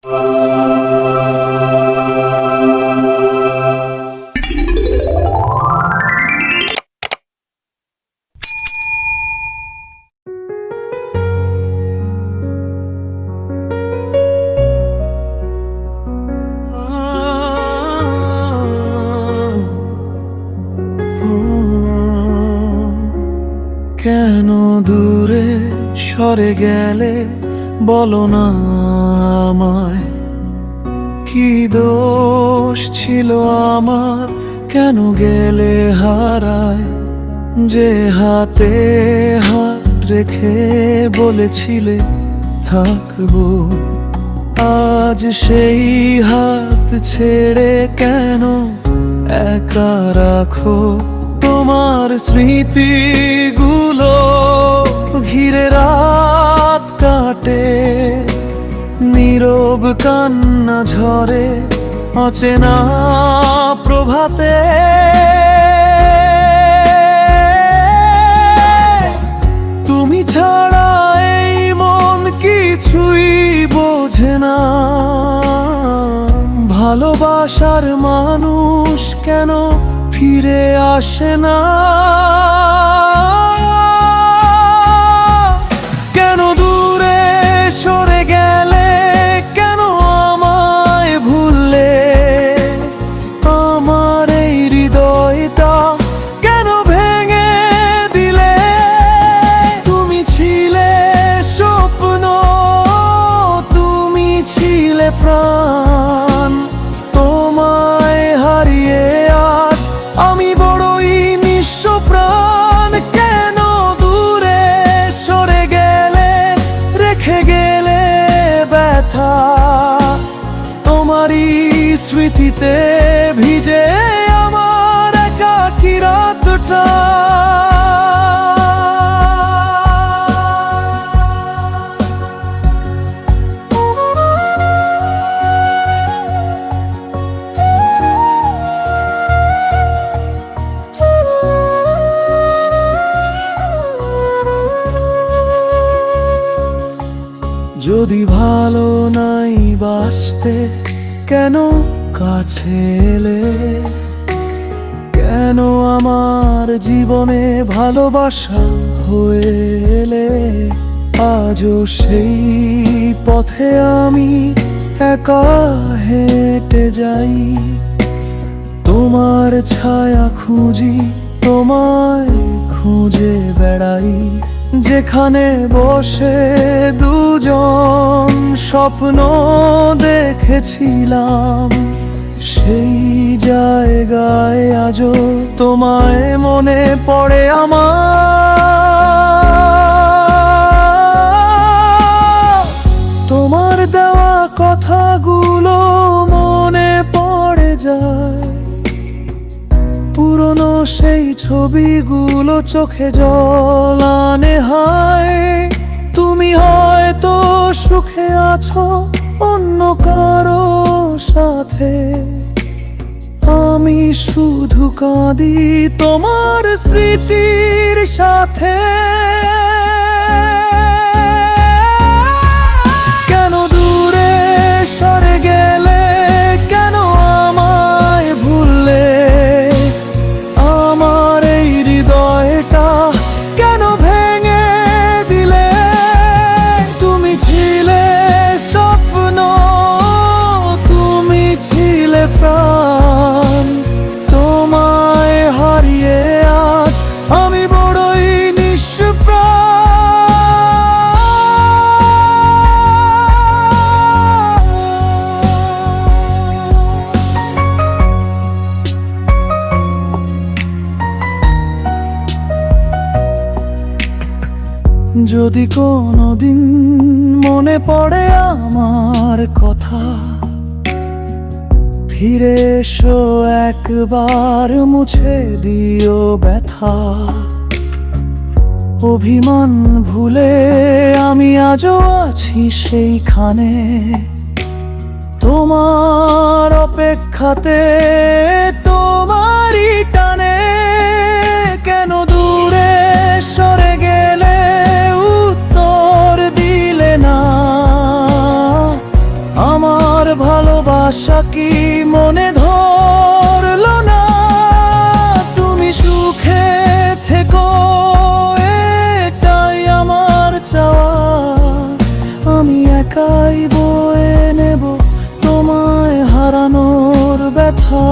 কেন দূরে সরে গেলে বলো না আমায়, কি দোষ ছিল আমার, কেন গেলে হারায়? যে হাতে হাত রেখে বলেছিলে থাকবো, আজ সেই হাত ছেড়ে কেন একা রাখো? তোমার স্মৃতিগুলো ঘিরে রাত কাটে, নীরব কান্না ঝরে অচেনা প্রভাতে। তুমি ছাড়া এই মন কিছুই বোঝে না, ভালোবাসার মানুষ কেন ফিরে আসে না? কেন দূরে সরে গেলে, কেন আমায় ভুললে? আমার এই হৃদয়টা কেন ভেঙে দিলে? তুমি ছিলে স্বপ্ন, তুমি ছিলে প্রাণ, তোমায় হারিয়ে আজ আমি বড়ই নিঃস্ব প্রাণ। কেন দূরে সরে গেলে, রেখে গেলে ব্যথা? তোমারই স্মৃতিতে ভিজে আমার একাকী রাতটা। যদি ভালো নাই বাসতে, কেন কাছে এলে? কেন আমার জীবনে ভালোবাসা হয়ে এলে? আজও সেই পথে আমি একা হেঁটে যাই, তোমার ছায়া খুঁজি, তোমায় খুঁজে বেড়াই। যেখানে বসে দুজন স্বপ্ন দেখেছিলাম, সেই জায়গায় আজও তোমায় মনে পড়ে আমার। তোমার দেওয়া কথাগুলো মনে পড়ে যায়, পুরনো সেই ছবিগুলো চোখে জল আনে হায়। তুমি হয়তো সুখে আছো অন্য কারো সাথে, আমি শুধু কাঁদি তোমার স্মৃতির সাথে। কেন দূরে সরে গেলে, কেন আমায় ভুললে? আমার এই হৃদয়টা কেন ভেঙে দিলে? তুমি ছিলে স্বপ্ন, তুমি ছিলে প্রাণ, তোমায় হারিয়ে আজ আমি বড়ই নিঃস্ব প্রাণ। যদি কোনোদিন মনে পড়ে আমার কথা, ফিরে এসো একবার, মুছে দিও ব্যথা। অভিমান ভুলে আমি আজও আছি সেইখানে, তোমার অপেক্ষাতে, তোমারই টানে। কেন দূরে সরে গেলে, উত্তর দিলে না আমার আমার ভালোবাসা কি মনে ধরলো না? তুমি সুখে থেকো, এটাই আমার চাওয়া। আমি একাই বয়ে নেব তোমায় হারানোর ব্যথা।